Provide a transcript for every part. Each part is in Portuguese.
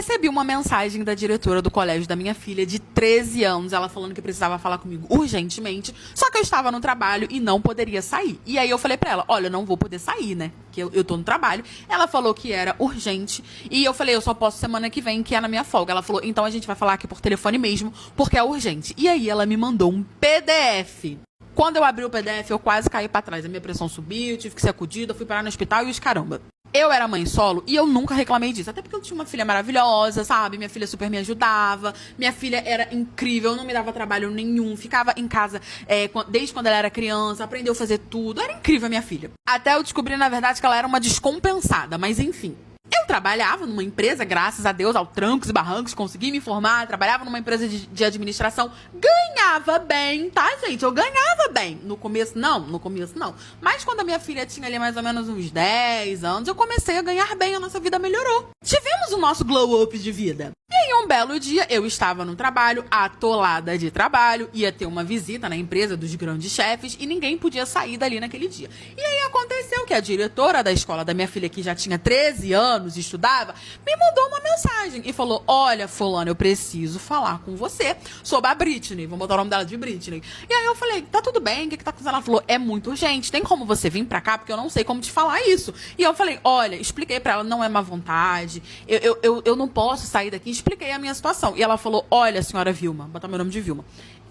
Recebi uma mensagem da diretora do colégio da minha filha de 13 anos, ela falando que precisava falar comigo urgentemente, só que eu estava no trabalho e não poderia sair. E aí eu falei pra ela, olha, eu não vou poder sair, né, que eu tô no trabalho. Ela falou que era urgente e eu falei, eu só posso semana que vem, que é na minha folga. Ela falou, então a gente vai falar aqui por telefone mesmo, porque é urgente. E aí ela me mandou um PDF. Quando eu abri o PDF, eu quase caí pra trás. A minha pressão subiu, tive que ser acudida, fui parar no hospital e os caramba. Eu era mãe solo e eu nunca reclamei disso. Até porque eu tinha uma filha maravilhosa, sabe? Minha filha super me ajudava. Minha filha era incrível, não me dava trabalho nenhum. Ficava em casa desde quando ela era criança, aprendeu a fazer tudo. Era incrível a minha filha. Até eu descobri, na verdade, que ela era uma descompensada. Mas enfim. Eu trabalhava numa empresa, graças a Deus, ao trancos e barrancos, consegui me formar, trabalhava numa empresa de administração, ganhava bem, tá, gente? Eu ganhava bem. No começo não. Mas quando a minha filha tinha ali mais ou menos uns 10 anos, eu comecei a ganhar bem, a nossa vida melhorou. Tivemos o nosso glow up de vida. E aí, um belo dia, eu estava no trabalho, atolada de trabalho, ia ter uma visita na empresa dos grandes chefes e ninguém podia sair dali naquele dia. E aí aconteceu que a diretora da escola da minha filha, que já tinha 13 anos e estudava, me mandou uma mensagem e falou, olha, fulano, eu preciso falar com você sobre a Britney. Vamos botar o nome dela de Britney. E aí eu falei, tá tudo bem, o que tá acontecendo? Ela falou, é muito urgente, tem como você vir pra cá? Porque eu não sei como te falar isso. E eu falei, olha, expliquei pra ela, não é má vontade, eu não posso sair daqui, expliquei a minha situação. E ela falou, olha, senhora Vilma, botar meu nome de Vilma,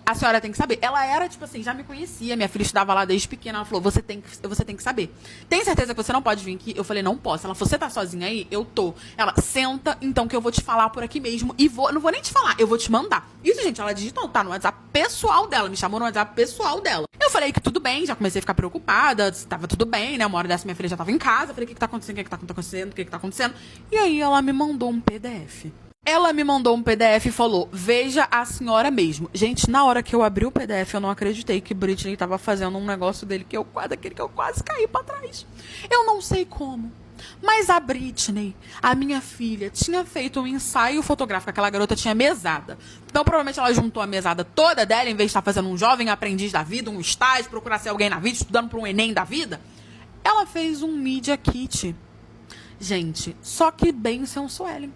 a senhora tem que saber. Ela era, tipo assim, já me conhecia, minha filha estudava lá desde pequena. Ela falou, você tem que saber. Tem certeza que você não pode vir aqui? Eu falei, não posso. Ela falou, você tá sozinha aí? Eu tô. Ela, senta, então, que eu vou te falar por aqui mesmo. E não vou nem te falar, eu vou te mandar. Isso, gente, ela digitou, tá no WhatsApp pessoal dela. Me chamou no WhatsApp pessoal dela. Eu falei que tudo bem, já comecei a ficar preocupada. Tava tudo bem, né? Uma hora dessa minha filha já tava em casa. Eu falei, o que tá acontecendo? O que tá acontecendo? E aí ela me mandou um PDF. Ela me mandou um PDF e falou, veja a senhora mesmo. Gente, na hora que eu abri o PDF, eu não acreditei que Britney tava fazendo um negócio dele daquele que eu quase caí pra trás. Eu não sei como, mas a Britney, a minha filha, tinha feito um ensaio fotográfico. Aquela garota tinha mesada. Então, provavelmente, ela juntou a mesada toda dela, em vez de estar fazendo um jovem aprendiz da vida, um estágio, procurar ser alguém na vida, estudando para um Enem da vida. Ela fez um Media Kit. Gente, só que bem sensuellen.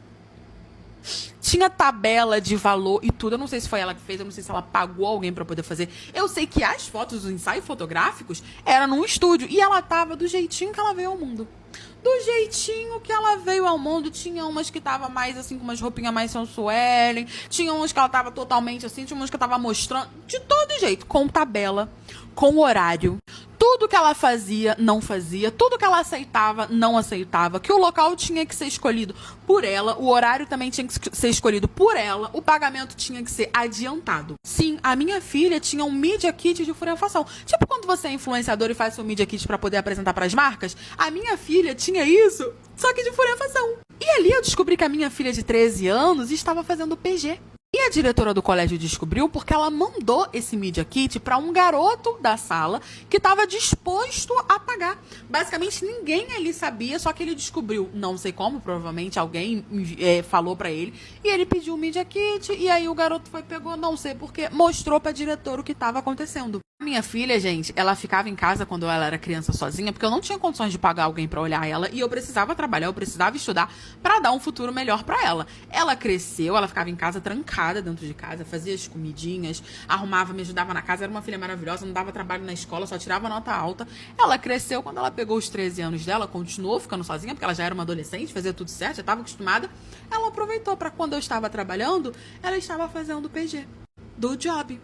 Tinha tabela de valor e tudo. Eu não sei se foi ela que fez, eu não sei se ela pagou alguém pra poder fazer. Eu sei que as fotos dos ensaios fotográficos eram num estúdio. E ela tava do jeitinho que ela veio ao mundo. Do jeitinho que ela veio ao mundo. Tinha umas que tava mais assim, com umas roupinhas mais sensuellen. Tinha umas que ela tava totalmente assim. Tinha umas que eu tava mostrando. De todo jeito. Com tabela. Com horário. Tudo que ela fazia, não fazia. Tudo que ela aceitava, não aceitava. Que o local tinha que ser escolhido por ela. O horário também tinha que ser escolhido por ela. O pagamento tinha que ser adiantado. Sim, a minha filha tinha um Media Kit de furefação. Tipo quando você é influenciador e faz seu Media Kit pra poder apresentar pras marcas. A minha filha tinha isso, só que de furefação. E ali eu descobri que a minha filha de 13 anos estava fazendo PG. E a diretora do colégio descobriu porque ela mandou esse Media Kit para um garoto da sala que estava disposto a pagar. Basicamente, ninguém ali sabia, só que ele descobriu, não sei como, provavelmente alguém falou para ele. E ele pediu o Media Kit, e aí o garoto pegou, não sei porquê, mostrou para a diretora o que estava acontecendo. Minha filha, gente, ela ficava em casa quando ela era criança sozinha, porque eu não tinha condições de pagar alguém pra olhar ela, e eu precisava trabalhar, eu precisava estudar pra dar um futuro melhor pra ela. Ela cresceu, ela ficava em casa trancada dentro de casa, fazia as comidinhas, arrumava, me ajudava na casa, era uma filha maravilhosa, não dava trabalho na escola, só tirava nota alta. Ela cresceu, quando ela pegou os 13 anos dela, continuou ficando sozinha, porque ela já era uma adolescente, fazia tudo certo, já estava acostumada. Ela aproveitou pra quando eu estava trabalhando, ela estava fazendo o PG do job.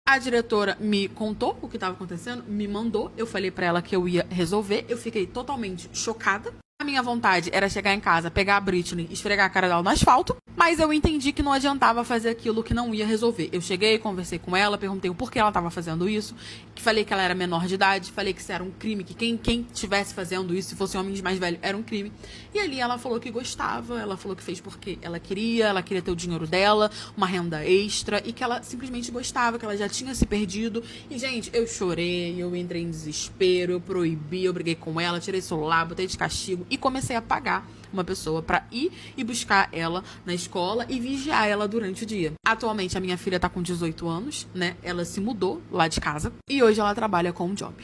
A diretora me contou o que estava acontecendo, me mandou, eu falei pra ela que eu ia resolver, eu fiquei totalmente chocada. A minha vontade era chegar em casa, pegar a Britney e esfregar a cara dela no asfalto, mas eu entendi que não adiantava fazer aquilo que não ia resolver. Eu cheguei, conversei com ela, perguntei o porquê ela estava fazendo isso, falei que ela era menor de idade, falei que isso era um crime, que quem estivesse fazendo isso, se fosse um homem mais velho, era um crime. E ali ela falou que gostava, ela falou que fez porque ela queria ter o dinheiro dela, uma renda extra, e que ela simplesmente gostava, que ela já tinha se perdido. E, gente, eu chorei, eu entrei em desespero, eu proibi, eu briguei com ela, tirei celular, botei de castigo, e comecei a pagar uma pessoa pra ir e buscar ela na escola e vigiar ela durante o dia. Atualmente, a minha filha tá com 18 anos, né? Ela se mudou lá de casa e hoje ela trabalha com um job.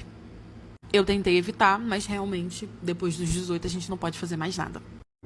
Eu tentei evitar, mas realmente, depois dos 18, a gente não pode fazer mais nada.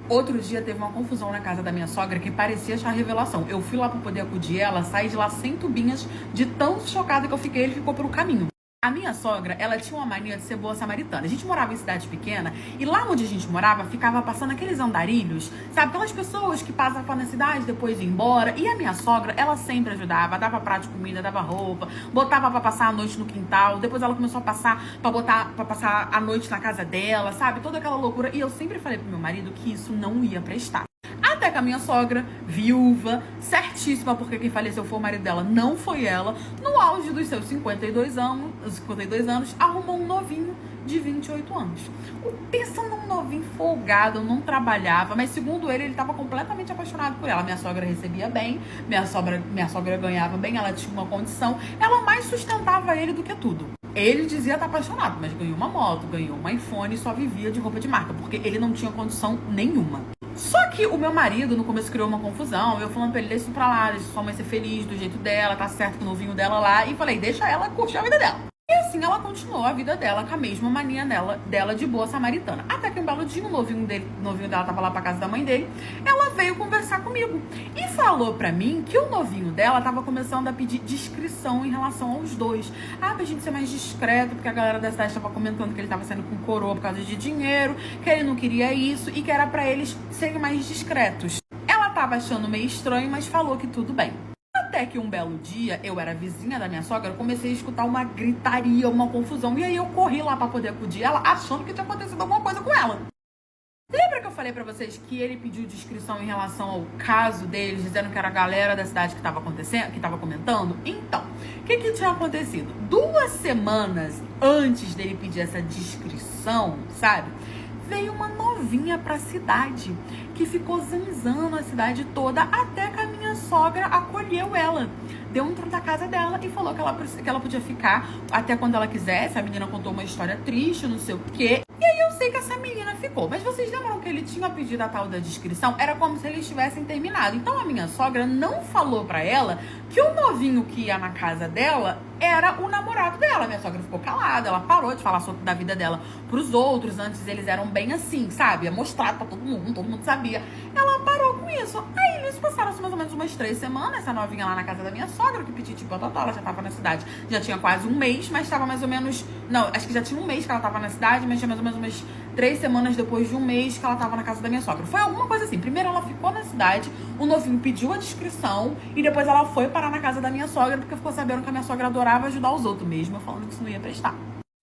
Outro dia teve uma confusão na casa da minha sogra que parecia achar revelação. Eu fui lá pra poder acudir ela, saí de lá sem tubinhas, de tão chocada que eu fiquei, ele ficou pelo caminho. A minha sogra, ela tinha uma mania de ser boa samaritana. A gente morava em cidade pequena e lá onde a gente morava ficava passando aqueles andarilhos, sabe? Aquelas pessoas que passavam na cidade depois de ir embora. E a minha sogra, ela sempre ajudava, dava prato de comida, dava roupa, botava pra passar a noite no quintal. Depois ela começou a passar pra passar a noite na casa dela, sabe? Toda aquela loucura. E eu sempre falei pro meu marido que isso não ia prestar. Até que a minha sogra, viúva, certíssima, porque quem faleceu foi o marido dela, não foi ela, no auge dos seus 52 anos, arrumou um novinho de 28 anos. Pensa num novinho folgado, não trabalhava, mas segundo ele estava completamente apaixonado por ela. Minha sogra recebia bem, minha sogra ganhava bem, ela tinha uma condição, ela mais sustentava ele do que tudo. Ele dizia estar apaixonado, mas ganhou uma moto, ganhou um iPhone e só vivia de roupa de marca, porque ele não tinha condição nenhuma. Só que o meu marido no começo criou uma confusão, eu falando pra ele, deixa isso pra lá, deixa sua mãe ser feliz do jeito dela, tá certo com o novinho dela lá, e falei, deixa ela curtir a vida dela. E assim ela continuou a vida dela com a mesma mania dela de boa samaritana. Até que um belo dia, o novinho dela tava lá pra casa da mãe dele, ela veio conversar comigo e falou pra mim que o novinho dela tava começando a pedir discrição em relação aos dois. Pra gente ser mais discreto, porque a galera da cidade tava comentando que ele tava saindo com coroa por causa de dinheiro, que ele não queria isso e que era pra eles serem mais discretos. Ela tava achando meio estranho, mas falou que tudo bem. Até que um belo dia, eu era vizinha da minha sogra, eu comecei a escutar uma gritaria, uma confusão. E aí eu corri lá pra poder acudir ela, achando que tinha acontecido alguma coisa com ela. Lembra que eu falei pra vocês que ele pediu descrição em relação ao caso deles, dizendo que era a galera da cidade que tava comentando? Então, o que tinha acontecido? 2 semanas antes dele pedir essa descrição, sabe? Veio uma novinha pra cidade, que ficou zanzando a cidade toda, até que a minha sogra acolheu ela dentro da casa dela e falou que ela podia ficar até quando ela quisesse. A menina contou uma história triste, não sei o quê. E aí eu sei que essa menina ficou. Mas vocês lembram que ele tinha pedido a tal da descrição? Era como se eles tivessem terminado. Então a minha sogra não falou pra ela que o novinho que ia na casa dela era o namorado dela. Minha sogra ficou calada, ela parou de falar sobre da vida dela pros outros. Antes eles eram bem assim, sabe? Ia mostrar pra todo mundo sabia. Ela parou com isso. Aí eles passaram mais ou menos umas 3 semanas, essa novinha lá na casa da minha sogra, que pediu tipo, ela já tava na cidade. Já tinha quase um mês, mas tava mais ou menos... Não, acho que já tinha um mês que ela tava na cidade, mas tinha mais ou menos umas 3 semanas depois de um mês que ela tava na casa da minha sogra. Foi alguma coisa assim. Primeiro ela ficou na cidade, o novinho pediu a descrição e depois ela foi parar na casa da minha sogra porque ficou sabendo que a minha sogra adorava ajudar os outros mesmo, eu falando que isso não ia prestar.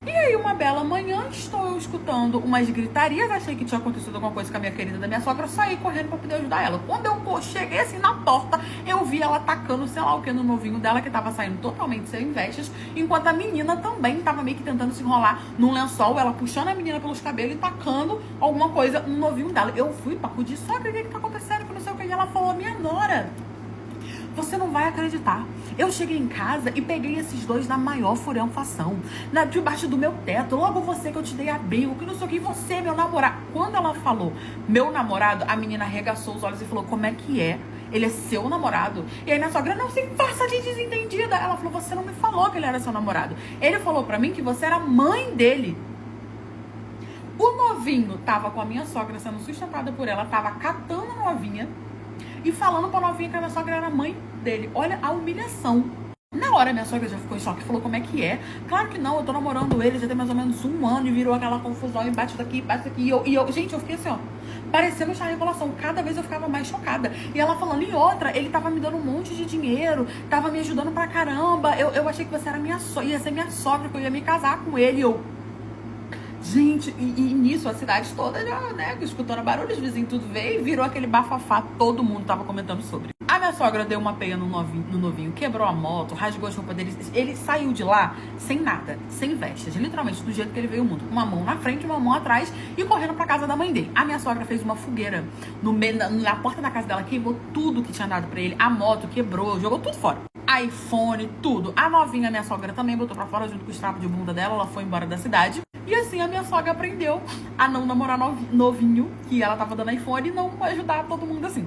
E aí, uma bela manhã, estou eu escutando umas gritarias, achei que tinha acontecido alguma coisa com a minha querida da minha sogra, saí correndo pra poder ajudar ela. Quando eu cheguei assim na porta, eu vi ela tacando, sei lá o que, no novinho dela, que tava saindo totalmente sem vestes, enquanto a menina também tava meio que tentando se enrolar num lençol, ela puxando a menina pelos cabelos e tacando alguma coisa no novinho dela. Eu fui pra acudir, sogra, o que tá acontecendo? Que não sei o que, e ela falou, minha nora, você não vai acreditar. Eu cheguei em casa e peguei esses dois na maior furunfação, debaixo do meu teto. Logo você que eu te dei abrigo, que não sei o que, e você, meu namorado. Quando ela falou, meu namorado, a menina arregaçou os olhos e falou, como é que é? Ele é seu namorado? E aí minha sogra, não se faça de desentendida. Ela falou, você não me falou que ele era seu namorado. Ele falou pra mim que você era mãe dele. O novinho tava com a minha sogra sendo sustentada por ela, tava catando a novinha e falando pra novinha que a minha sogra era mãe dele. Olha a humilhação. Na hora, minha sogra já ficou em choque, falou, como é que é? Claro que não, eu tô namorando ele, já tem mais ou menos 1 ano, e virou aquela confusão, e bate daqui, bate daqui, gente, eu fiquei assim, ó, parecendo uma revelação, cada vez eu ficava mais chocada. E ela falando, e outra, ele tava me dando um monte de dinheiro, tava me ajudando pra caramba, eu achei que você era ia ser minha sogra, que eu ia me casar com ele, Gente, e nisso a cidade toda já, né, escutando barulho, os vizinhos tudo veio e virou aquele bafafá, todo mundo tava comentando sobre. A minha sogra deu uma peia no novinho, quebrou a moto, rasgou as roupas dele, ele saiu de lá sem nada, sem vestes, literalmente do jeito que ele veio o mundo, com uma mão na frente, uma mão atrás e correndo pra casa da mãe dele. A minha sogra fez uma fogueira na porta da casa dela, queimou tudo que tinha dado pra ele, a moto quebrou, jogou tudo fora. iPhone, tudo. A novinha, minha sogra, também botou pra fora junto com o estrapo de bunda dela, ela foi embora da cidade. E assim a minha sogra aprendeu a não namorar novinho, que ela tava dando iPhone, e não ajudar todo mundo assim.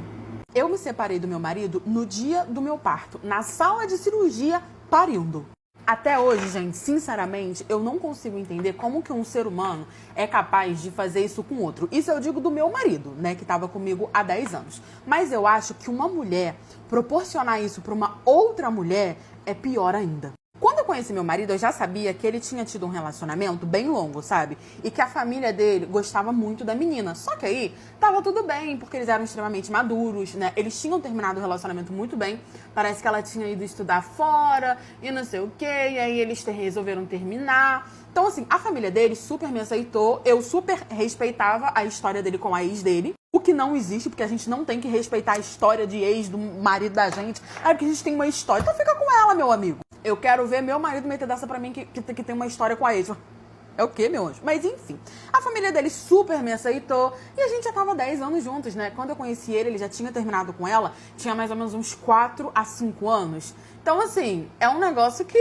Eu me separei do meu marido no dia do meu parto, na sala de cirurgia, parindo. Até hoje, gente, sinceramente, eu não consigo entender como que um ser humano é capaz de fazer isso com outro. Isso eu digo do meu marido, né, que estava comigo há 10 anos. Mas eu acho que uma mulher proporcionar isso para uma outra mulher é pior ainda. Quando eu conheci meu marido, eu já sabia que ele tinha tido um relacionamento bem longo, sabe? E que a família dele gostava muito da menina. Só que aí, tava tudo bem, porque eles eram extremamente maduros, né? Eles tinham terminado o relacionamento muito bem. Parece que ela tinha ido estudar fora e não sei o quê. E aí eles resolveram terminar. Então, assim, a família dele super me aceitou. Eu super respeitava a história dele com a ex dele. O que não existe, porque a gente não tem que respeitar a história de ex do marido da gente. É porque a gente tem uma história. Então fica com ela, meu amigo. Eu quero ver meu marido meter dessa pra mim que tem uma história com a ex. É o quê, meu anjo? Mas enfim, a família dele super me aceitou e a gente já tava 10 anos juntos, né? Quando eu conheci ele já tinha terminado com ela, tinha mais ou menos uns 4 a 5 anos. Então, assim, é um negócio que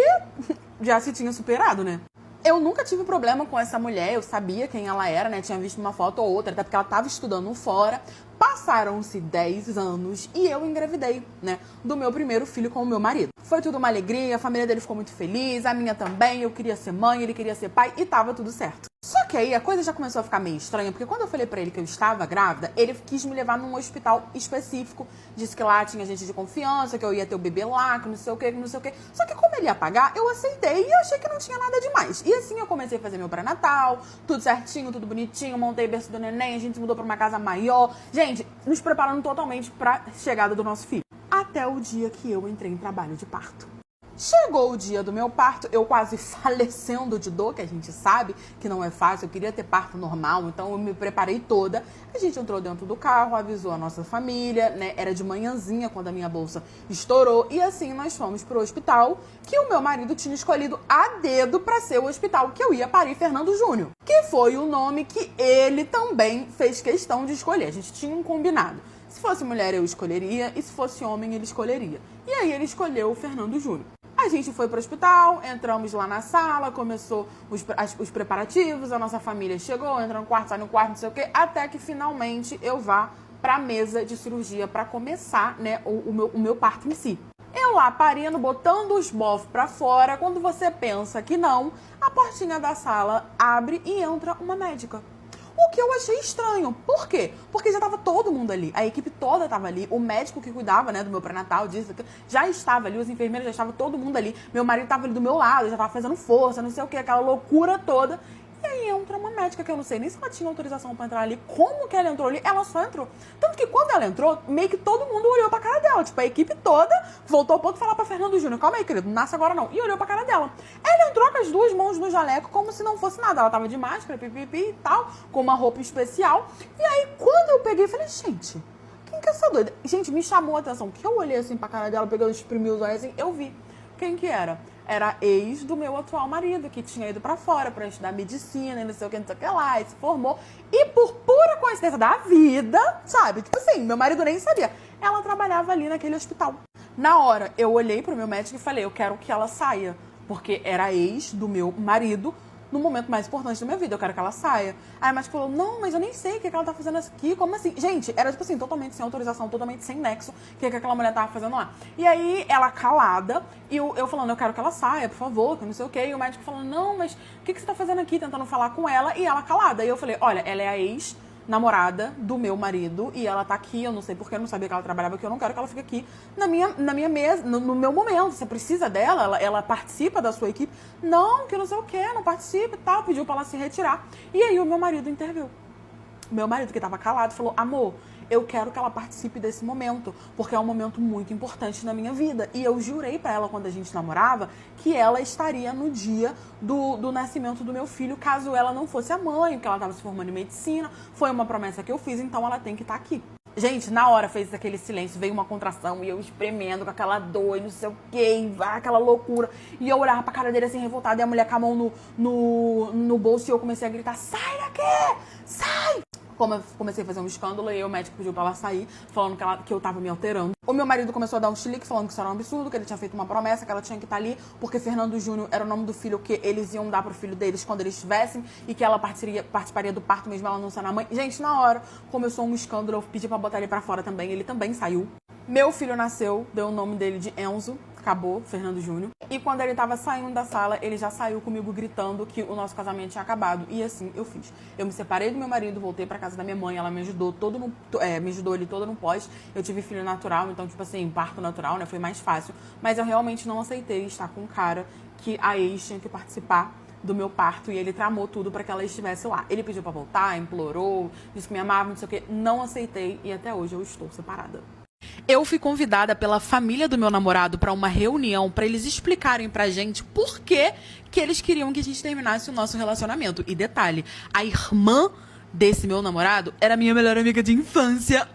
já se tinha superado, né? Eu nunca tive problema com essa mulher, eu sabia quem ela era, né? Tinha visto uma foto ou outra, até porque ela tava estudando fora. Passaram-se 10 anos e eu engravidei, né? Do meu primeiro filho com o meu marido. Foi tudo uma alegria, a família dele ficou muito feliz, a minha também, eu queria ser mãe, ele queria ser pai e tava tudo certo. Só que aí a coisa já começou a ficar meio estranha, porque quando eu falei pra ele que eu estava grávida, ele quis me levar num hospital específico, disse que lá tinha gente de confiança, que eu ia ter o bebê lá, que não sei o que, que não sei o que. Só que como ele ia pagar, eu aceitei e achei que não tinha nada demais. E assim eu comecei a fazer meu pré-natal, tudo certinho, tudo bonitinho, montei berço do neném, a gente se mudou pra uma casa maior. Gente, nos preparando totalmente pra chegada do nosso filho. Até o dia que eu entrei em trabalho de parto. Chegou o dia do meu parto, eu quase falecendo de dor, que a gente sabe que não é fácil, eu queria ter parto normal, então eu me preparei toda. A gente entrou dentro do carro, avisou a nossa família, né? Era de manhãzinha quando a minha bolsa estourou. E assim nós fomos pro hospital, que o meu marido tinha escolhido a dedo para ser o hospital que eu ia parir Fernando Júnior. Que foi o nome que ele também fez questão de escolher. A gente tinha um combinado. Se fosse mulher, eu escolheria, e se fosse homem, ele escolheria. E aí ele escolheu o Fernando Júnior. A gente foi pro hospital, entramos lá na sala, começou os preparativos, a nossa família chegou, entrou no quarto, sai no quarto, não sei o quê, até que finalmente eu vá pra mesa de cirurgia pra começar, né, o meu parto em si. Eu lá parindo, botando os bofs pra fora, quando você pensa que não, a portinha da sala abre e entra uma médica. O que eu achei estranho. Por quê? Porque já tava todo mundo ali. A equipe toda tava ali. O médico que cuidava, né, do meu pré-natal, disso, já estava ali. Os enfermeiros já estavam todo mundo ali. Meu marido tava ali do meu lado, já tava fazendo força, não sei o que, aquela loucura toda. E aí entra uma médica que eu não sei nem se ela tinha autorização pra entrar ali. Como que ela entrou ali? Ela só entrou. Tanto que quando ela entrou, meio que todo mundo olhou pra cara dela. Tipo, a equipe toda voltou ao ponto de falar pra Fernando Júnior: calma aí, querido, não nasce agora não. E olhou pra cara dela. Ela entrou com as duas mãos no jaleco como se não fosse nada. Ela tava de máscara, pipipi e tal, com uma roupa especial. E aí, quando eu peguei, falei: gente, quem que é essa doida? Gente, me chamou a atenção, que eu olhei assim pra cara dela, peguei, exprimi os olhos assim, eu vi. Quem que era? Era ex do meu atual marido, que tinha ido pra fora pra estudar medicina e não sei o que, não sei o que lá, e se formou. E por pura coincidência da vida, sabe? Tipo assim, meu marido nem sabia. Ela trabalhava ali naquele hospital. Na hora, eu olhei pro meu médico e falei: eu quero que ela saia. Porque era ex do meu marido no momento mais importante da minha vida, eu quero que ela saia. Aí a médica falou: não, mas eu nem sei o que ela tá fazendo aqui, como assim? Gente, era tipo assim, totalmente sem autorização, totalmente sem nexo, o que aquela mulher tava fazendo lá. E aí, ela calada, e eu falando: eu quero que ela saia, por favor, que não sei o quê. E o médico falando: não, mas o que você tá fazendo aqui? Tentando falar com ela, e ela calada. E eu falei: olha, ela é a ex-namorada do meu marido, e ela tá aqui, eu não sei porque, eu não sabia que ela trabalhava aqui, eu não quero que ela fique aqui na minha mesa, no meu momento. Você precisa dela, ela participa da sua equipe. Não, que não sei o que, não participa e tal, pediu pra ela se retirar. E aí o meu marido interviu. Meu marido, que tava calado, falou: amor, eu quero que ela participe desse momento, porque é um momento muito importante na minha vida. E eu jurei pra ela, quando a gente namorava, que ela estaria no dia do nascimento do meu filho, caso ela não fosse a mãe, porque ela estava se formando em medicina. Foi uma promessa que eu fiz, então ela tem que estar aqui. Gente, na hora fez aquele silêncio, veio uma contração e eu espremendo com aquela dor e não sei o que, aquela loucura. E eu olhava pra cara dele assim, revoltada, e a mulher com a mão no bolso, e eu comecei a gritar: sai daqui! Sai! Como eu comecei a fazer um escândalo, e o médico pediu pra ela sair, falando que eu tava me alterando. O meu marido começou a dar um chilique, falando que isso era um absurdo, que ele tinha feito uma promessa, que ela tinha que estar ali, porque Fernando Júnior era o nome do filho que eles iam dar pro filho deles quando eles tivessem, e que ela participaria do parto mesmo ela não sendo a mãe. Gente, na hora começou um escândalo, eu pedi pra botar ele pra fora também, ele também saiu. Meu filho nasceu, deu o nome dele de Enzo, acabou, Fernando Júnior. E quando ele tava saindo da sala, ele já saiu comigo gritando que o nosso casamento tinha acabado. E assim eu fiz. Eu me separei do meu marido, voltei pra casa da minha mãe, ela me ajudou me ajudou ali todo no pós. Eu tive filho natural, então, tipo assim, parto natural, né? Foi mais fácil. Mas eu realmente não aceitei estar com um cara que a ex tinha que participar do meu parto e ele tramou tudo pra que ela estivesse lá. Ele pediu pra voltar, implorou, disse que me amava, não sei o quê. Não aceitei e até hoje eu estou separada. Eu fui convidada pela família do meu namorado para uma reunião para eles explicarem pra gente por que eles queriam que a gente terminasse o nosso relacionamento. E detalhe, a irmã desse meu namorado era minha melhor amiga de infância.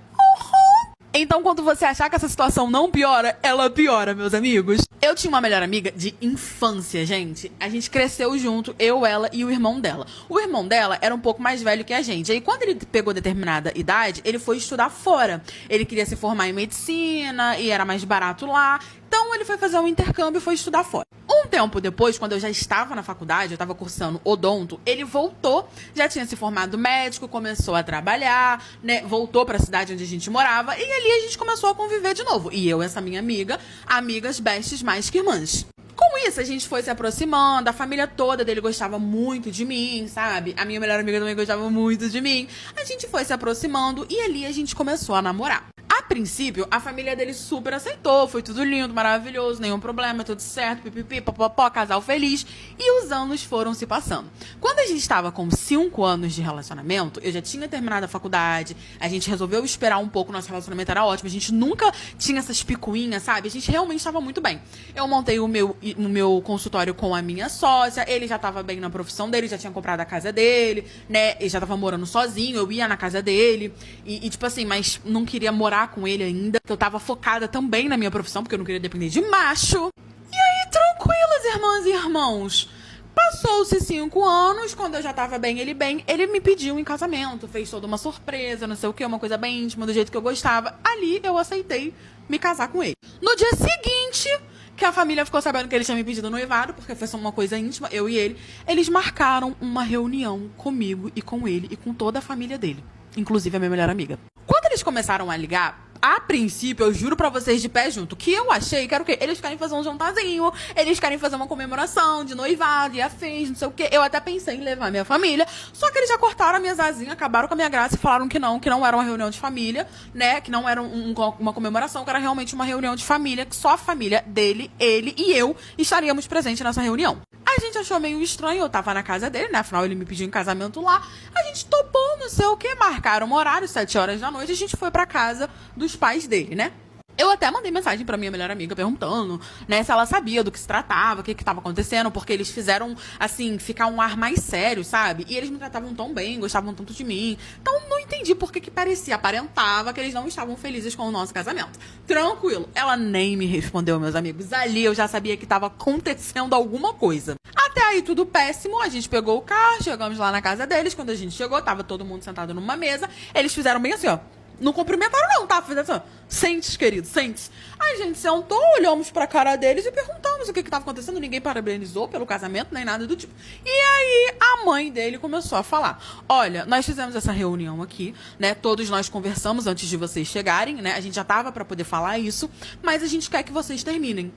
Então, quando você achar que essa situação não piora, ela piora, meus amigos. Eu tinha uma melhor amiga de infância, gente. A gente cresceu junto, eu, ela e o irmão dela. O irmão dela era um pouco mais velho que a gente. Aí, quando ele pegou determinada idade, ele foi estudar fora. Ele queria se formar em medicina e era mais barato lá. Então, ele foi fazer um intercâmbio e foi estudar fora. Um tempo depois, quando eu já estava na faculdade, eu estava cursando odonto, ele voltou, já tinha se formado médico, começou a trabalhar, né? Voltou para a cidade onde a gente morava e ali a gente começou a conviver de novo. E eu, essa minha amiga, amigas bestes mais que irmãs. Com isso, a gente foi se aproximando, a família toda dele gostava muito de mim, sabe? A minha melhor amiga também gostava muito de mim. A gente foi se aproximando e ali a gente começou a namorar. A princípio, a família dele super aceitou, foi tudo lindo, maravilhoso, nenhum problema, tudo certo, pipipi, popopó, casal feliz. E os anos foram se passando. Quando a gente estava com 5 anos de relacionamento, eu já tinha terminado a faculdade, a gente resolveu esperar um pouco, nosso relacionamento era ótimo, a gente nunca tinha essas picuinhas, sabe? A gente realmente estava muito bem. Eu montei o meu consultório com a minha sócia, ele já estava bem na profissão dele, já tinha comprado a casa dele, né? Ele já estava morando sozinho, eu ia na casa dele, e tipo assim, mas não queria morar com ele ainda, que eu tava focada também na minha profissão, porque eu não queria depender de macho. E aí, tranquilas, irmãs e irmãos. Passou-se 5 anos, quando eu já tava bem, ele me pediu em casamento, fez toda uma surpresa, não sei o que, uma coisa bem íntima, do jeito que eu gostava. Ali, eu aceitei me casar com ele. No dia seguinte, que a família ficou sabendo que ele tinha me pedido noivado, porque foi só uma coisa íntima, eu e ele, eles marcaram uma reunião comigo e com ele e com toda a família dele, inclusive a minha melhor amiga. Quando eles começaram a ligar, a princípio, eu juro pra vocês de pé junto, que eu achei que era o quê? Eles querem fazer um jantarzinho, eles querem fazer uma comemoração de noivado e afins, não sei o quê. Eu até pensei em levar minha família, só que eles já cortaram a minha asinhas, acabaram com a minha graça e falaram que não era uma reunião de família, né? Que não era uma comemoração, que era realmente uma reunião de família, que só a família dele, ele e eu estaríamos presentes nessa reunião. A gente achou meio estranho, eu tava na casa dele, né? Afinal, ele me pediu em casamento lá. A gente topou, não sei o que, marcaram um horário, 7 horas da noite, a gente foi pra casa dos pais dele, né? Eu até mandei mensagem pra minha melhor amiga perguntando, né, se ela sabia do que se tratava, o que tava acontecendo, porque eles fizeram, assim, ficar um ar mais sério, sabe? E eles me tratavam tão bem, gostavam tanto de mim. Então, não entendi por que parecia, aparentava que eles não estavam felizes com o nosso casamento. Tranquilo. Ela nem me respondeu, meus amigos. Ali eu já sabia que tava acontecendo alguma coisa. Até aí, tudo péssimo. A gente pegou o carro, chegamos lá na casa deles. Quando a gente chegou, tava todo mundo sentado numa mesa. Eles fizeram bem assim, ó. Não cumprimentaram não, tá? Fizeram assim, ó. Sente, querido, sente. Aí a gente sentou, olhamos pra cara deles e perguntamos o que tava acontecendo. Ninguém parabenizou pelo casamento, nem nada do tipo. E aí a mãe dele começou a falar: olha, nós fizemos essa reunião aqui, né? Todos nós conversamos antes de vocês chegarem, né? A gente já tava pra poder falar isso, mas a gente quer que vocês terminem.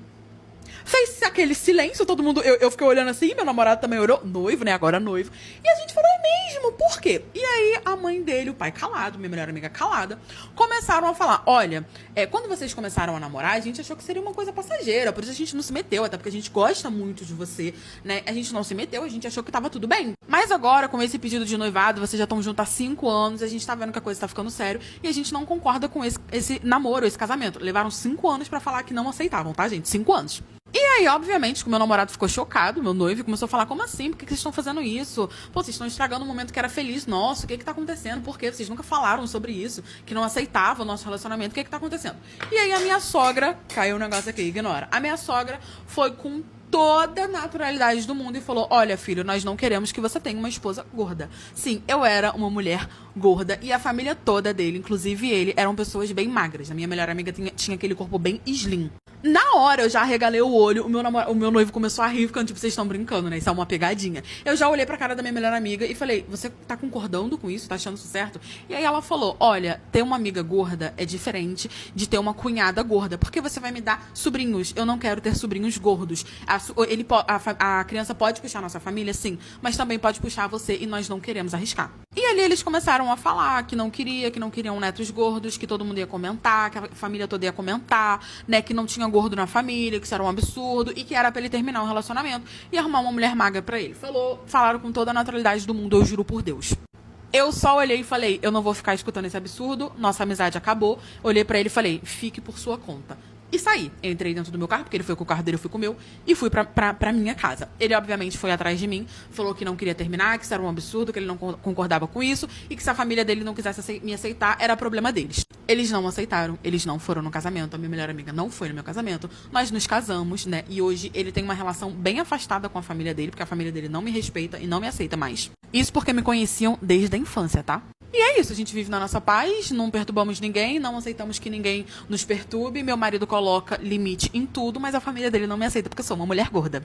Fez aquele silêncio, todo mundo... Eu fiquei olhando assim, meu namorado também olhou. Noivo, né? Agora noivo. E a gente falou, é mesmo? Por quê? E aí, a mãe dele, o pai calado, minha melhor amiga calada, começaram a falar, olha, quando vocês começaram a namorar, a gente achou que seria uma coisa passageira, por isso a gente não se meteu, até porque a gente gosta muito de você, né? A gente não se meteu, a gente achou que tava tudo bem. Mas agora, com esse pedido de noivado, vocês já estão juntos há 5 anos, a gente tá vendo que a coisa tá ficando sério, e a gente não concorda com esse namoro, esse casamento. Levaram 5 anos pra falar que não aceitavam, tá, gente? 5 anos. E aí, obviamente, que o meu namorado ficou chocado, meu noivo, e começou a falar, como assim? Por que vocês estão fazendo isso? Pô, vocês estão estragando um momento que era feliz nosso, o que tá acontecendo? Por quê? Vocês nunca falaram sobre isso, que não aceitavam o nosso relacionamento, o que tá acontecendo? E aí a minha sogra, caiu um negócio aqui, ignora. A minha sogra foi com toda a naturalidade do mundo e falou, olha, filho, nós não queremos que você tenha uma esposa gorda. Sim, eu era uma mulher gorda e a família toda dele, inclusive ele, eram pessoas bem magras. A minha melhor amiga tinha aquele corpo bem slim. Na hora eu já arregalei o olho, o meu noivo começou a rir, ficando tipo, vocês estão brincando, né? Isso é uma pegadinha. Eu já olhei pra cara da minha melhor amiga e falei, você tá concordando com isso? Tá achando isso certo? E aí ela falou, olha, ter uma amiga gorda é diferente de ter uma cunhada gorda, porque você vai me dar sobrinhos. Eu não quero ter sobrinhos gordos. A criança pode puxar a nossa família, sim, mas também pode puxar você e nós não queremos arriscar. E ali eles começaram a falar que não queriam netos gordos, que todo mundo ia comentar, que a família toda ia comentar, né, que não tinha gordo na família, que isso era um absurdo e que era pra ele terminar um relacionamento e arrumar uma mulher magra pra ele. Falaram com toda a naturalidade do mundo, eu juro por Deus. Eu só olhei e falei, eu não vou ficar escutando esse absurdo, nossa amizade acabou. Olhei pra ele e falei, fique por sua conta. E saí. Entrei dentro do meu carro, porque ele foi com o carro dele, eu fui com o meu, e fui pra minha casa. Ele, obviamente, foi atrás de mim, falou que não queria terminar, que isso era um absurdo, que ele não concordava com isso, e que se a família dele não quisesse me aceitar, era problema deles. Eles não aceitaram, eles não foram no casamento, a minha melhor amiga não foi no meu casamento, nós nos casamos, né, e hoje ele tem uma relação bem afastada com a família dele, porque a família dele não me respeita e não me aceita mais. Isso porque me conheciam desde a infância, tá? E é isso, a gente vive na nossa paz, não perturbamos ninguém, não aceitamos que ninguém nos perturbe. Meu marido coloca limite em tudo, mas a família dele não me aceita porque eu sou uma mulher gorda.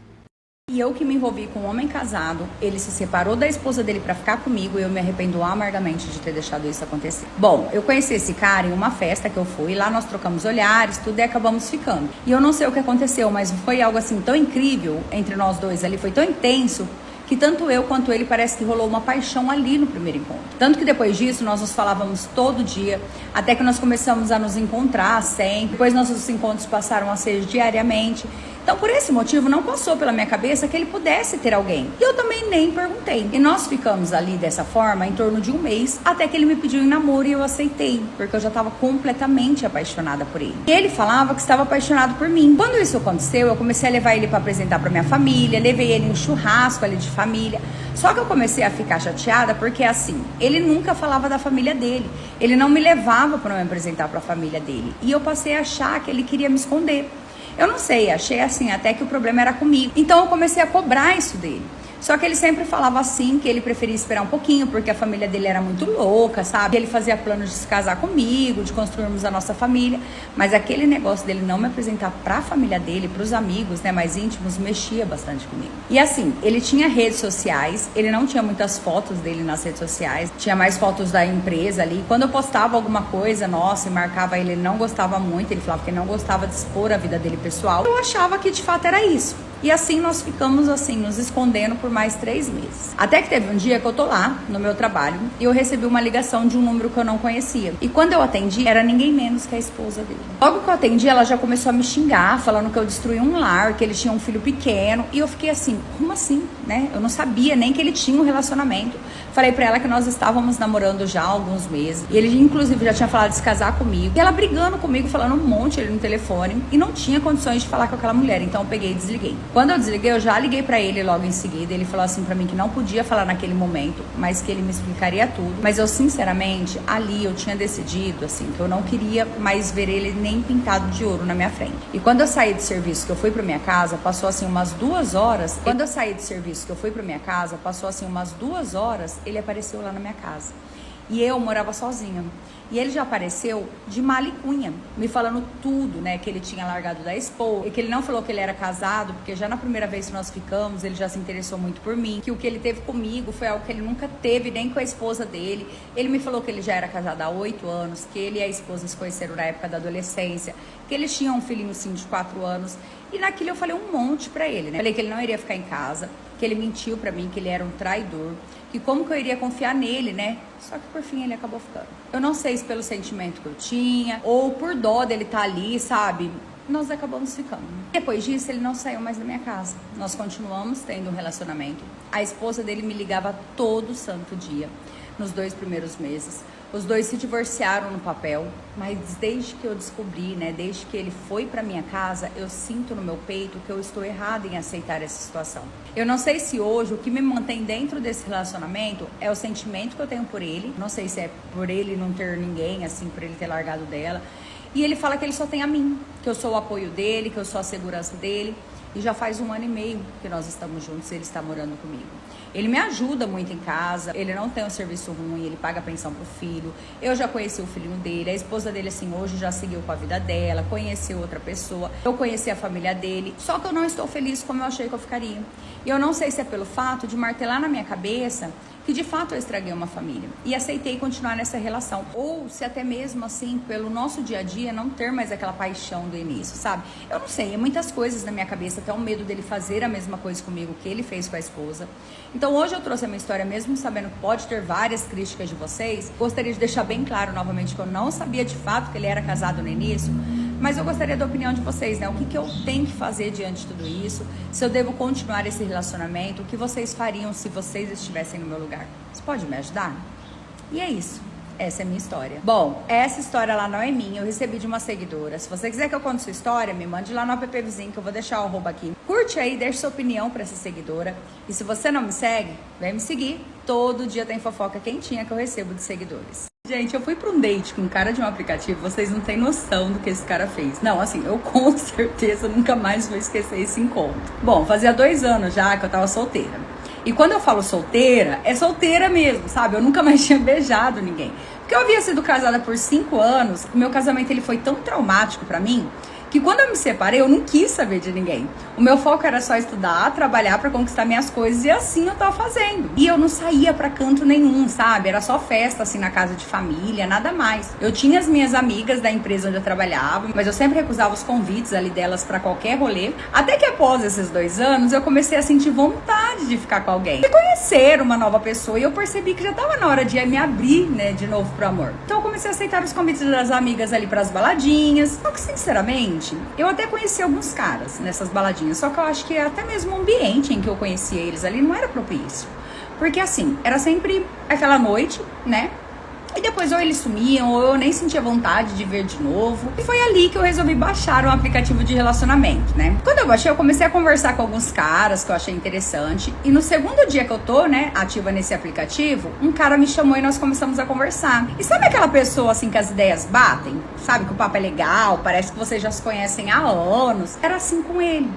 E eu que me envolvi com um homem casado, ele se separou da esposa dele pra ficar comigo e eu me arrependo amargamente de ter deixado isso acontecer. Bom, eu conheci esse cara em uma festa que eu fui, lá nós trocamos olhares, tudo, e acabamos ficando. E eu não sei o que aconteceu, mas foi algo assim tão incrível entre nós dois ali, foi tão intenso, que tanto eu quanto ele parece que rolou uma paixão ali no primeiro encontro. Tanto que depois disso nós nos falávamos todo dia, até que nós começamos a nos encontrar sempre. Depois nossos encontros passaram a ser diariamente. Então, por esse motivo, não passou pela minha cabeça que ele pudesse ter alguém. E eu também nem perguntei. E nós ficamos ali dessa forma em torno de um mês, até que ele me pediu em namoro e eu aceitei, porque eu já estava completamente apaixonada por ele. E ele falava que estava apaixonado por mim. Quando isso aconteceu, eu comecei a levar ele para apresentar para minha família, levei ele em um churrasco ali de família. Só que eu comecei a ficar chateada porque, assim, ele nunca falava da família dele. Ele não me levava para me apresentar para a família dele. E eu passei a achar que ele queria me esconder. Eu não sei, achei assim, até que o problema era comigo. Então eu comecei a cobrar isso dele. Só que ele sempre falava assim, que ele preferia esperar um pouquinho, porque a família dele era muito louca, sabe? Ele fazia planos de se casar comigo, de construirmos a nossa família. Mas aquele negócio dele não me apresentar pra família dele, pros amigos, né, mais íntimos, mexia bastante comigo. E assim, ele tinha redes sociais, ele não tinha muitas fotos dele nas redes sociais, tinha mais fotos da empresa ali. Quando eu postava alguma coisa, nossa, e marcava ele não gostava muito, ele falava que não gostava de expor a vida dele pessoal. Eu achava que de fato era isso. E assim nós ficamos assim, nos escondendo por mais 3 meses. Até que teve um dia que eu tô lá, no meu trabalho, e eu recebi uma ligação de um número que eu não conhecia. E quando eu atendi, era ninguém menos que a esposa dele. Logo que eu atendi, ela já começou a me xingar, falando que eu destruí um lar, que ele tinha um filho pequeno. E eu fiquei assim, como assim, né? Eu não sabia nem que ele tinha um relacionamento. Falei pra ela que nós estávamos namorando já há alguns meses. E ele, inclusive, já tinha falado de se casar comigo. E ela brigando comigo, falando um monte ali no telefone. E não tinha condições de falar com aquela mulher. Então eu peguei e desliguei. Quando eu desliguei, eu já liguei pra ele logo em seguida. Ele falou assim pra mim que não podia falar naquele momento, mas que ele me explicaria tudo. Mas eu, sinceramente, ali eu tinha decidido, assim, que eu não queria mais ver ele nem pintado de ouro na minha frente. E quando eu saí do serviço, que eu fui pra minha casa, passou assim umas 2 horas. Quando eu saí do serviço, que eu fui pra minha casa, passou assim umas 2 horas, ele apareceu lá na minha casa. E eu morava sozinha. E ele já apareceu de mala e cunha, me falando tudo, né? Que ele tinha largado da esposa, que ele não falou que ele era casado, porque já na primeira vez que nós ficamos, ele já se interessou muito por mim. Que o que ele teve comigo foi algo que ele nunca teve, nem com a esposa dele. Ele me falou que ele já era casado há 8 anos, que ele e a esposa se conheceram na época da adolescência, que eles tinham um filhinho, sim, de 4 anos. E naquilo eu falei um monte pra ele, né? Falei que ele não iria ficar em casa, que ele mentiu pra mim, que ele era um traidor, que como que eu iria confiar nele, né? Só que por fim ele acabou ficando. Eu não sei se pelo sentimento que eu tinha, ou por dó dele estar ali, sabe? Nós acabamos ficando. Depois disso, ele não saiu mais da minha casa. Nós continuamos tendo um relacionamento. A esposa dele me ligava todo santo dia, nos 2 primeiros meses. Os dois se divorciaram no papel, mas desde que eu descobri, né, desde que ele foi pra minha casa, eu sinto no meu peito que eu estou errada em aceitar essa situação. Eu não sei se hoje o que me mantém dentro desse relacionamento é o sentimento que eu tenho por ele. Não sei se é por ele não ter ninguém, assim, por ele ter largado dela. E ele fala que ele só tem a mim, que eu sou o apoio dele, que eu sou a segurança dele. E já faz 1 ano e meio que nós estamos juntos e ele está morando comigo. Ele me ajuda muito em casa, ele não tem um serviço ruim, ele paga pensão pro filho. Eu já conheci o filhinho dele, a esposa dele, assim, hoje já seguiu com a vida dela, conheceu outra pessoa. Eu conheci a família dele, só que eu não estou feliz como eu achei que eu ficaria. E eu não sei se é pelo fato de martelar na minha cabeça que de fato eu estraguei uma família e aceitei continuar nessa relação, ou se até mesmo assim, pelo nosso dia a dia, não ter mais aquela paixão do início, sabe? Eu não sei, é muitas coisas na minha cabeça, até o medo dele fazer a mesma coisa comigo que ele fez com a esposa. Então hoje eu trouxe a minha história, mesmo sabendo que pode ter várias críticas de vocês. Gostaria de deixar bem claro novamente que eu não sabia de fato que ele era casado no início, mas eu gostaria da opinião de vocês, né? O que eu tenho que fazer diante de tudo isso? Se eu devo continuar esse relacionamento? O que vocês fariam se vocês estivessem no meu lugar? Você pode me ajudar? E é isso. Essa é a minha história. Bom, essa história lá não é minha, eu recebi de uma seguidora. Se você quiser que eu conte sua história, me mande lá no app Vizinho, que eu vou deixar o arroba aqui. Curte aí, deixe sua opinião pra essa seguidora. E se você não me segue, vem me seguir. Todo dia tem fofoca quentinha que eu recebo de seguidores. Gente, eu fui pra um date com um cara de um aplicativo, vocês não têm noção do que esse cara fez. Não, assim, eu com certeza nunca mais vou esquecer esse encontro. Bom, fazia 2 anos já que eu tava solteira. E quando eu falo solteira, é solteira mesmo, sabe? Eu nunca mais tinha beijado ninguém. Porque eu havia sido casada por 5 anos, o meu casamento ele foi tão traumático pra mim, que quando eu me separei, eu não quis saber de ninguém. O meu foco era só estudar, trabalhar pra conquistar minhas coisas, e assim eu tava fazendo. E eu não saía pra canto nenhum, sabe? Era só festa, assim, na casa de família, nada mais. Eu tinha as minhas amigas da empresa onde eu trabalhava, mas eu sempre recusava os convites ali delas pra qualquer rolê. Até que após esses 2 anos, eu comecei a sentir vontade de ficar com alguém. E conhecer uma nova pessoa, e eu percebi que já tava na hora de me abrir, né, de novo pro amor. Então eu comecei a aceitar os convites das amigas ali pras baladinhas. Só que, sinceramente, eu até conheci alguns caras nessas baladinhas, só que eu acho que até mesmo o ambiente em que eu conhecia eles ali não era propício. Porque assim, era sempre aquela noite, né? E depois ou eles sumiam, ou eu nem sentia vontade de ver de novo. E foi ali que eu resolvi baixar um aplicativo de relacionamento, né? Quando eu baixei, eu comecei a conversar com alguns caras que eu achei interessante. E no segundo dia que eu tô, né, ativa nesse aplicativo, um cara me chamou e nós começamos a conversar. E sabe aquela pessoa, assim, que as ideias batem? Sabe que o papo é legal, parece que vocês já se conhecem há anos. Era assim com ele.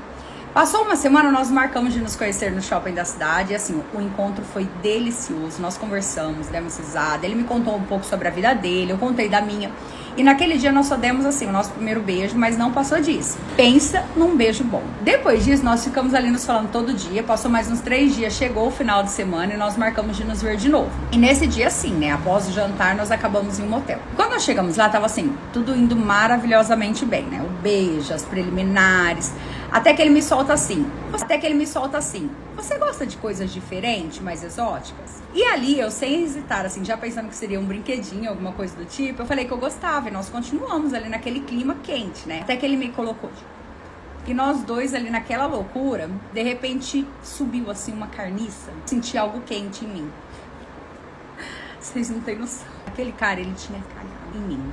Passou uma semana, nós marcamos de nos conhecer no shopping da cidade. E assim, o encontro foi delicioso. Nós conversamos, demos risada. Ele me contou um pouco sobre a vida dele, eu contei da minha. E naquele dia nós só demos assim o nosso primeiro beijo, mas não passou disso. Pensa num beijo bom. Depois disso, nós ficamos ali nos falando todo dia. Passou mais uns 3 dias, chegou o final de semana e nós marcamos de nos ver de novo. E nesse dia, sim, né? Após o jantar, nós acabamos em um motel. Quando nós chegamos lá, tava assim, tudo indo maravilhosamente bem, né? O beijo, as preliminares. Até que ele me solta assim. Você gosta de coisas diferentes, mais exóticas? E ali, eu sem hesitar, assim, já pensando que seria um brinquedinho, alguma coisa do tipo, eu falei que eu gostava. E nós continuamos ali naquele clima quente, né? Até que ele me colocou. E nós dois ali naquela loucura, de repente subiu assim uma carniça. Senti algo quente em mim. Vocês não têm noção. Aquele cara, ele tinha cagado em mim.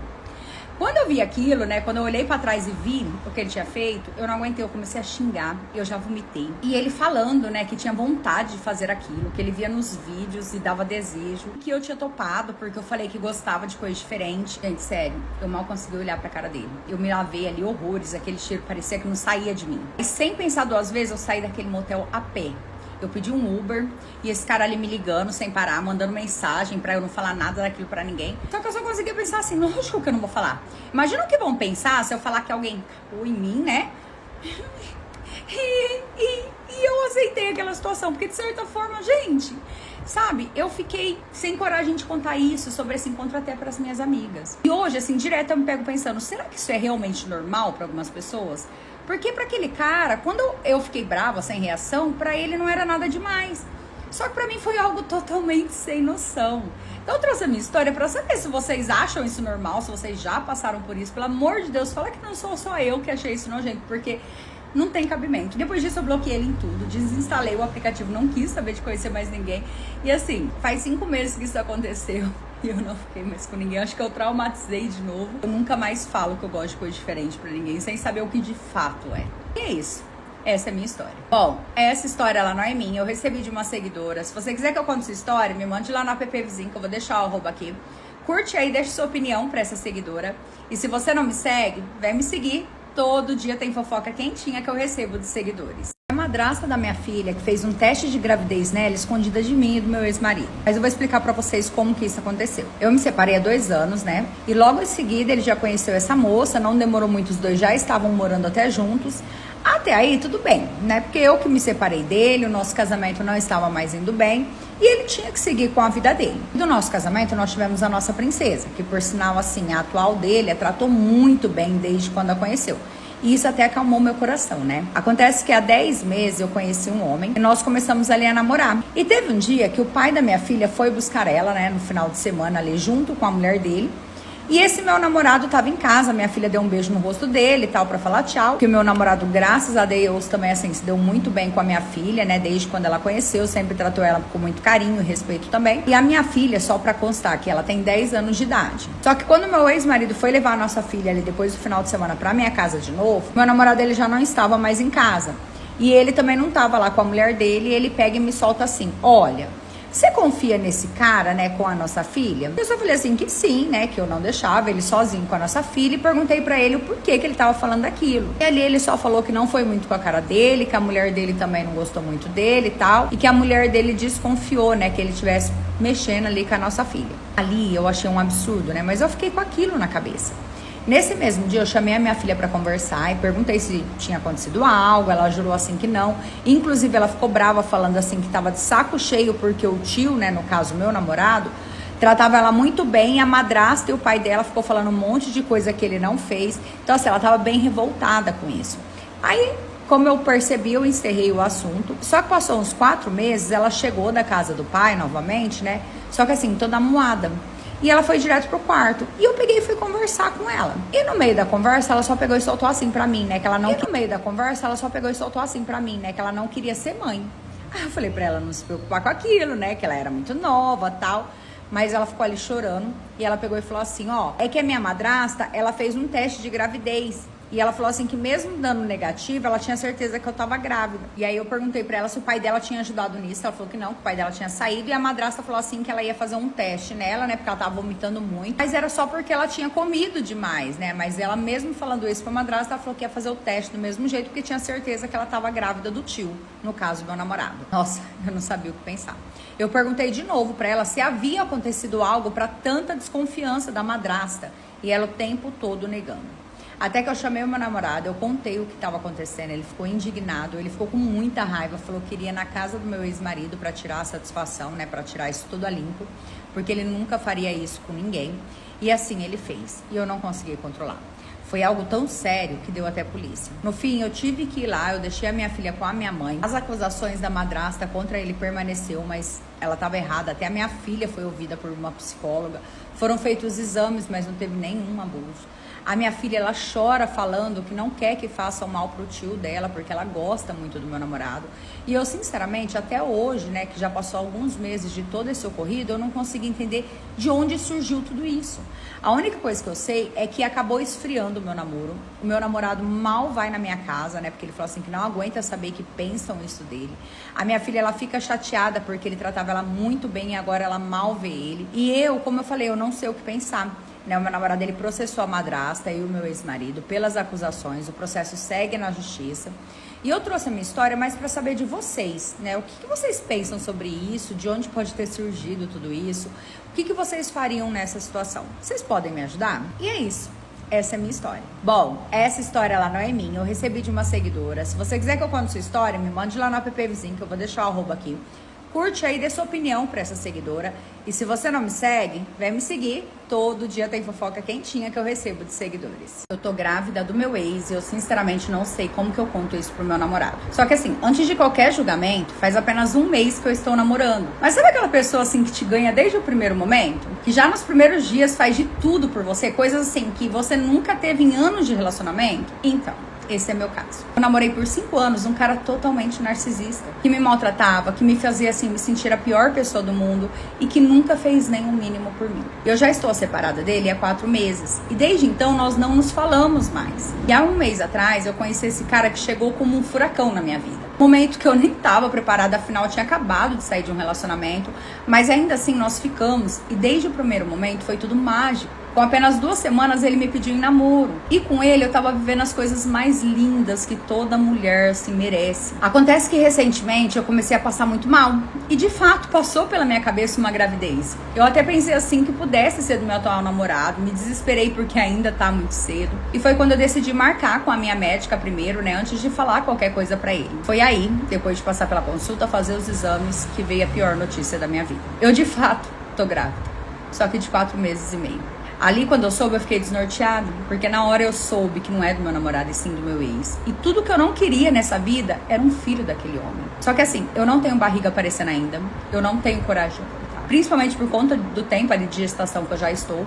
Quando eu vi aquilo, né, quando eu olhei pra trás e vi o que ele tinha feito, eu não aguentei, eu comecei a xingar, eu já vomitei. E ele falando, né, que tinha vontade de fazer aquilo, que ele via nos vídeos e dava desejo, que eu tinha topado, porque eu falei que gostava de coisa diferente. Gente, sério, eu mal consegui olhar pra cara dele. Eu me lavei ali horrores, aquele cheiro parecia que não saía de mim. E sem pensar 2 vezes, eu saí daquele motel a pé. Eu pedi um Uber e esse cara ali me ligando sem parar, mandando mensagem pra eu não falar nada daquilo pra ninguém. Só que eu só conseguia pensar assim, lógico que eu não vou falar. Imagina o que vão pensar se eu falar que alguém cagou em mim, né? E eu aceitei aquela situação, porque de certa forma, gente, sabe, eu fiquei sem coragem de contar isso, sobre esse encontro até pras minhas amigas. E hoje, assim, direto eu me pego pensando, será que isso é realmente normal pra algumas pessoas? Porque pra aquele cara, quando eu fiquei brava, sem reação, pra ele não era nada demais. Só que pra mim foi algo totalmente sem noção. Então eu trouxe a minha história pra saber se vocês acham isso normal, se vocês já passaram por isso. Pelo amor de Deus, fala que não sou só eu que achei isso nojento, porque não tem cabimento. Depois disso eu bloqueei ele em tudo, desinstalei o aplicativo, não quis saber de conhecer mais ninguém. E assim, faz 5 meses que isso aconteceu e eu não fiquei mais com ninguém. Acho que eu traumatizei de novo. Eu nunca mais falo que eu gosto de coisa diferente pra ninguém, sem saber o que de fato é. E é isso. Essa é a minha história. Bom, essa história ela não é minha, eu recebi de uma seguidora. Se você quiser que eu conte sua história, me mande lá no app Vizinho, que eu vou deixar o arroba aqui. Curte aí, deixa sua opinião pra essa seguidora. E se você não me segue, vem me seguir. todo dia tem fofoca quentinha que eu recebo de seguidores. A madrasta da minha filha, que fez um teste de gravidez nela, escondida de mim e do meu ex-marido. Mas eu vou explicar pra vocês como que isso aconteceu. Eu me separei há 2 anos, né? E logo em seguida ele já conheceu essa moça, não demorou muito, os dois já estavam morando até juntos. Até aí tudo bem, né? Porque eu que me separei dele, o nosso casamento não estava mais indo bem e ele tinha que seguir com a vida dele. Do nosso casamento nós tivemos a nossa princesa, que por sinal assim, a atual dele a tratou muito bem desde quando a conheceu. E isso até acalmou meu coração, né? Acontece que há 10 meses eu conheci um homem e nós começamos ali a namorar. E teve um dia que o pai da minha filha foi buscar ela, né, no final de semana ali junto com a mulher dele. E esse meu namorado tava em casa, minha filha deu um beijo no rosto dele e tal, pra falar tchau. Que o meu namorado, graças a Deus, também assim, se deu muito bem com a minha filha, né, desde quando ela conheceu, sempre tratou ela com muito carinho e respeito também. E a minha filha, só pra constar, que ela tem 10 anos de idade. Só que quando meu ex-marido foi levar a nossa filha ali depois do final de semana pra minha casa de novo, meu namorado, ele já não estava mais em casa. E ele também não tava lá com a mulher dele, e ele pega e me solta assim, olha... Você confia nesse cara, né, com a nossa filha? Eu só falei assim que sim, né, que eu não deixava ele sozinho com a nossa filha e perguntei pra ele o porquê que ele tava falando daquilo. E ali ele só falou que não foi muito com a cara dele, que a mulher dele também não gostou muito dele e tal, e que a mulher dele desconfiou, né, que ele tivesse mexendo ali com a nossa filha. Ali eu achei um absurdo, né, mas eu fiquei com aquilo na cabeça. Nesse mesmo dia eu chamei a minha filha pra conversar e perguntei se tinha acontecido algo, ela jurou assim que não. Inclusive ela ficou brava falando assim que tava de saco cheio porque o tio, né, no caso meu namorado, tratava ela muito bem, a madrasta e o pai dela ficou falando um monte de coisa que ele não fez. Então assim, ela tava bem revoltada com isso. Aí, como eu percebi, eu encerrei o assunto. Só que passou uns 4 meses, ela chegou da casa do pai novamente, né, só que assim, toda amuada. E ela foi direto pro quarto. E eu peguei e fui conversar com ela. E no meio da conversa, ela só pegou e soltou assim pra mim, né? Que ela não... E no meio da conversa, ela só pegou e soltou assim pra mim, né? Que ela não queria ser mãe. Aí eu falei pra ela não se preocupar com aquilo, né? Que ela era muito nova e tal. Mas ela ficou ali chorando. E ela pegou e falou assim, ó... É que a minha madrasta, ela fez um teste de gravidez. E ela falou assim que mesmo dando negativo, ela tinha certeza que eu tava grávida. E aí eu perguntei pra ela se o pai dela tinha ajudado nisso. Ela falou que não, que o pai dela tinha saído. E a madrasta falou assim que ela ia fazer um teste nela, né? Porque ela tava vomitando muito. Mas era só porque ela tinha comido demais, né? Mas ela mesmo falando isso pra madrasta, ela falou que ia fazer o teste do mesmo jeito, porque tinha certeza que ela tava grávida do tio. No caso, meu namorado. Nossa, eu não sabia o que pensar. Eu perguntei de novo pra ela se havia acontecido algo pra tanta desconfiança da madrasta. E ela o tempo todo negando. Até que eu chamei o meu namorado, eu contei o que estava acontecendo, ele ficou indignado, ele ficou com muita raiva, falou que iria na casa do meu ex-marido para tirar a satisfação, né, para tirar isso tudo a limpo, porque ele nunca faria isso com ninguém. E assim ele fez, e eu não consegui controlar. Foi algo tão sério que deu até polícia. No fim, eu tive que ir lá, eu deixei a minha filha com a minha mãe. As acusações da madrasta contra ele permaneceu, mas ela estava errada. Até a minha filha foi ouvida por uma psicóloga. Foram feitos exames, mas não teve nenhum abuso. A minha filha, ela chora falando que não quer que façam mal pro tio dela, porque ela gosta muito do meu namorado. E eu, sinceramente, até hoje, né, que já passou alguns meses de todo esse ocorrido, eu não consigo entender de onde surgiu tudo isso. A única coisa que eu sei é que acabou esfriando o meu namoro. O meu namorado mal vai na minha casa, né, porque ele falou assim que não aguenta saber que pensam isso dele. A minha filha, ela fica chateada porque ele tratava ela muito bem e agora ela mal vê ele. E eu, como eu falei, eu não sei o que pensar. Né, o meu namorado, ele processou a madrasta e o meu ex-marido pelas acusações. O processo segue na justiça. E eu trouxe a minha história mais para saber de vocês, né? O que vocês pensam sobre isso? De onde pode ter surgido tudo isso? O que vocês fariam nessa situação? Vocês podem me ajudar? E é isso. Essa é a minha história. Bom, essa história ela não é minha. Eu recebi de uma seguidora. Se você quiser que eu conte sua história, me mande lá no app Vizinho, que eu vou deixar o arroba aqui. Curte aí, dê sua opinião pra essa seguidora. E se você não me segue, vem me seguir. Todo dia tem fofoca quentinha que eu recebo de seguidores. Eu tô grávida do meu ex e eu sinceramente não sei como que eu conto isso pro meu namorado. Só que assim, antes de qualquer julgamento, faz apenas 1 mês que eu estou namorando. Mas sabe aquela pessoa assim que te ganha desde o primeiro momento? Que já nos primeiros dias faz de tudo por você? Coisas assim que você nunca teve em anos de relacionamento? Então... esse é meu caso. Eu namorei por 5 anos um cara totalmente narcisista, que me maltratava, que me fazia assim me sentir a pior pessoa do mundo e que nunca fez nem o mínimo por mim. Eu já estou separada dele há 4 meses e desde então nós não nos falamos mais. E há 1 mês atrás eu conheci esse cara que chegou como um furacão na minha vida. Momento que eu nem estava preparada, afinal eu tinha acabado de sair de um relacionamento, mas ainda assim nós ficamos e desde o primeiro momento foi tudo mágico. Com apenas 2 semanas ele me pediu em namoro. E com ele eu tava vivendo as coisas mais lindas que toda mulher se merece. Acontece que recentemente eu comecei a passar muito mal. E de fato passou pela minha cabeça uma gravidez. Eu até pensei assim que pudesse ser do meu atual namorado. Me desesperei porque ainda tá muito cedo. E foi quando eu decidi marcar com a minha médica primeiro, né? Antes de falar qualquer coisa pra ele. Foi aí, depois de passar pela consulta, fazer os exames, que veio a pior notícia da minha vida. Eu de fato tô grávida. Só que de 4 meses e meio. Ali, quando eu soube, eu fiquei desnorteada, porque na hora eu soube que não é do meu namorado e sim do meu ex. E tudo que eu não queria nessa vida era um filho daquele homem. Só que assim, eu não tenho barriga aparecendo ainda, eu não tenho coragem de abortar. Principalmente por conta do tempo ali de gestação que eu já estou.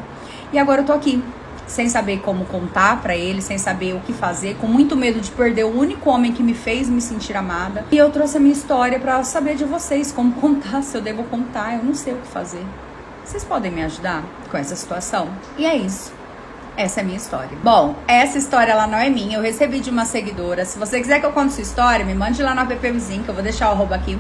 E agora eu tô aqui, sem saber como contar pra ele, sem saber o que fazer, com muito medo de perder o único homem que me fez me sentir amada. E eu trouxe a minha história pra saber de vocês, como contar, se eu devo contar, eu não sei o que fazer. Vocês podem me ajudar com essa situação? E é isso. Essa é a minha história. Bom, essa história ela não é minha. Eu recebi de uma seguidora. Se você quiser que eu conte sua história, me mande lá no app Vizinho, que eu vou deixar o arroba aqui.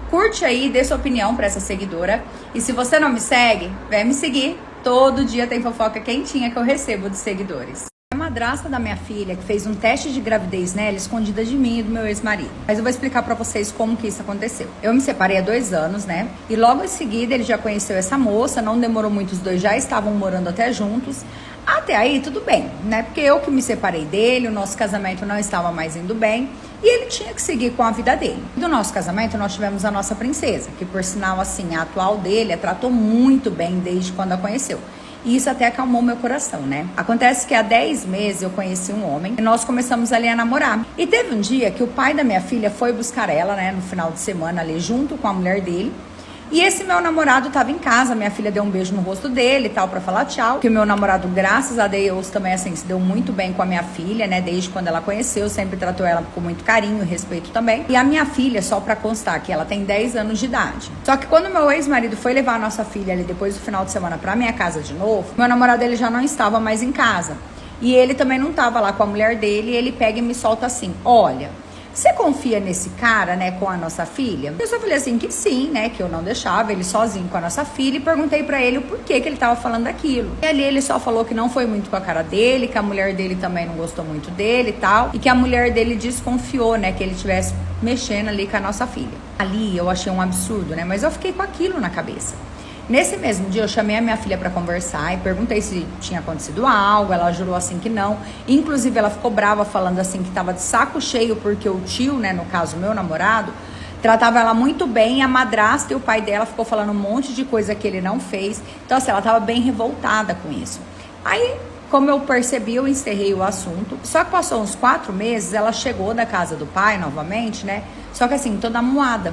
Curte aí, dê sua opinião pra essa seguidora. E se você não me segue, vem me seguir. Todo dia tem fofoca quentinha que eu recebo de seguidores. A madrasta da minha filha, que fez um teste de gravidez nela, escondida de mim e do meu ex-marido. Mas eu vou explicar pra vocês como que isso aconteceu. Eu me separei há 2 anos, né? E logo em seguida ele já conheceu essa moça, não demorou muito, os dois já estavam morando até juntos. Até aí tudo bem, né? Porque eu que me separei dele, o nosso casamento não estava mais indo bem. E ele tinha que seguir com a vida dele. Do nosso casamento nós tivemos a nossa princesa, que por sinal assim, a atual dele a tratou muito bem desde quando a conheceu. E isso até acalmou meu coração, né? Acontece que há 10 meses eu conheci um homem e nós começamos ali a namorar. E teve um dia que o pai da minha filha foi buscar ela, né? No final de semana ali, junto com a mulher dele. E esse meu namorado tava em casa, minha filha deu um beijo no rosto dele e tal, pra falar tchau. Que o meu namorado, graças a Deus, também assim, se deu muito bem com a minha filha, né? Desde quando ela conheceu, sempre tratou ela com muito carinho e respeito também. E a minha filha, só pra constar, que ela tem 10 anos de idade. Só que quando meu ex-marido foi levar a nossa filha ali depois do final de semana pra minha casa de novo, meu namorado ele já não estava mais em casa. E ele também não tava lá com a mulher dele, e ele pega e me solta assim, olha... Você confia nesse cara, né, com a nossa filha? Eu só falei assim que sim, né, que eu não deixava ele sozinho com a nossa filha e perguntei pra ele o porquê que ele tava falando daquilo. E ali ele só falou que não foi muito com a cara dele, que a mulher dele também não gostou muito dele e tal, e que a mulher dele desconfiou, né, que ele tivesse mexendo ali com a nossa filha. Ali eu achei um absurdo, né, mas eu fiquei com aquilo na cabeça. Nesse mesmo dia eu chamei a minha filha pra conversar e perguntei se tinha acontecido algo, ela jurou assim que não. Inclusive ela ficou brava falando assim que tava de saco cheio porque o tio, né, no caso meu namorado, tratava ela muito bem, a madrasta e o pai dela ficou falando um monte de coisa que ele não fez. Então assim, ela tava bem revoltada com isso. Aí, como eu percebi, eu encerrei o assunto. Só que passou uns 4 meses, ela chegou da casa do pai novamente, né, só que assim, toda amuada.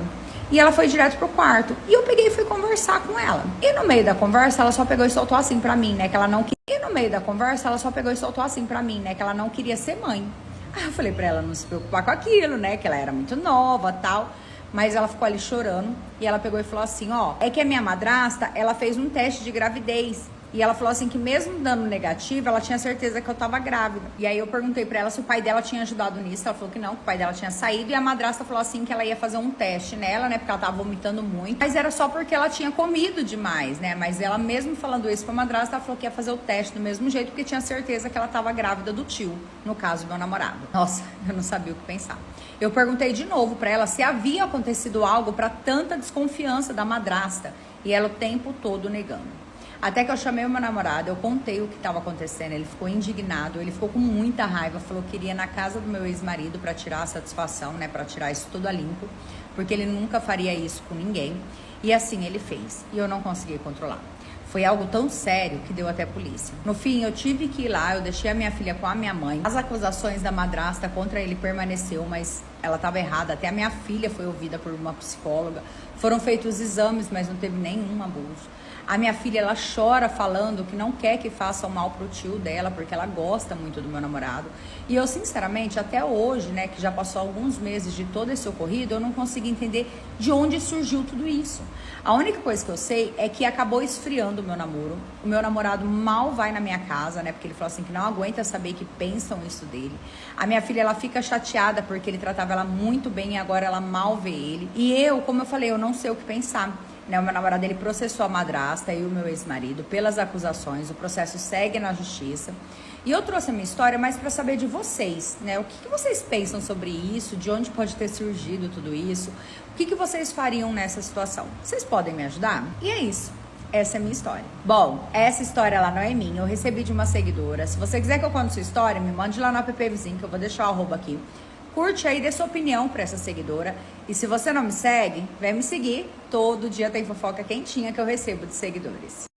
E ela foi direto pro quarto. E eu peguei e fui conversar com ela. E no meio da conversa, ela só pegou e soltou assim pra mim, né? Que ela não queria. E no meio da conversa, ela só pegou e soltou assim pra mim, né? Que ela não queria ser mãe. Aí eu falei pra ela não se preocupar com aquilo, né? Que ela era muito nova e tal. Mas ela ficou ali chorando. E ela pegou e falou assim, ó... É que a minha madrasta, ela fez um teste de gravidez. E ela falou assim que mesmo dando negativo, ela tinha certeza que eu tava grávida. E aí eu perguntei pra ela se o pai dela tinha ajudado nisso. Ela falou que não, que o pai dela tinha saído. E a madrasta falou assim que ela ia fazer um teste nela, né? Porque ela tava vomitando muito. Mas era só porque ela tinha comido demais, né? Mas ela mesmo falando isso pra madrasta, ela falou que ia fazer o teste do mesmo jeito, porque tinha certeza que ela tava grávida do tio, no caso do meu namorado. Nossa, eu não sabia o que pensar. Eu perguntei de novo pra ela se havia acontecido algo pra tanta desconfiança da madrasta. E ela o tempo todo negando. Até que eu chamei o meu namorado, eu contei o que estava acontecendo, ele ficou indignado, ele ficou com muita raiva, falou que iria na casa do meu ex-marido para tirar a satisfação, né, para tirar isso tudo a limpo, porque ele nunca faria isso com ninguém. E assim ele fez, e eu não consegui controlar. Foi algo tão sério que deu até polícia. No fim, eu tive que ir lá, eu deixei a minha filha com a minha mãe. As acusações da madrasta contra ele permaneceu, mas ela estava errada. Até a minha filha foi ouvida por uma psicóloga. Foram feitos exames, mas não teve nenhum abuso. A minha filha, ela chora falando que não quer que façam mal pro tio dela, porque ela gosta muito do meu namorado. E eu, sinceramente, até hoje, né, que já passou alguns meses de todo esse ocorrido, eu não consigo entender de onde surgiu tudo isso. A única coisa que eu sei é que acabou esfriando o meu namoro. O meu namorado mal vai na minha casa, né, porque ele falou assim que não aguenta saber que pensam isso dele. A minha filha, ela fica chateada porque ele tratava ela muito bem e agora ela mal vê ele. E eu, como eu falei, eu não sei o que pensar. né? O meu namorado, ele processou a madrasta e o meu ex-marido pelas acusações. O processo segue na justiça. E eu trouxe a minha história mais para saber de vocês, né? O que vocês pensam sobre isso? De onde pode ter surgido tudo isso? O que vocês fariam nessa situação? Vocês podem me ajudar? E é isso. Essa é a minha história. Bom, essa história lá não é minha, eu recebi de uma seguidora. Se você quiser que eu conte sua história, me mande lá no app Vizinho, que eu vou deixar o arroba aqui. Curte aí, dê sua opinião pra essa seguidora. E se você não me segue, vem me seguir. Todo dia tem fofoca quentinha que eu recebo de seguidores.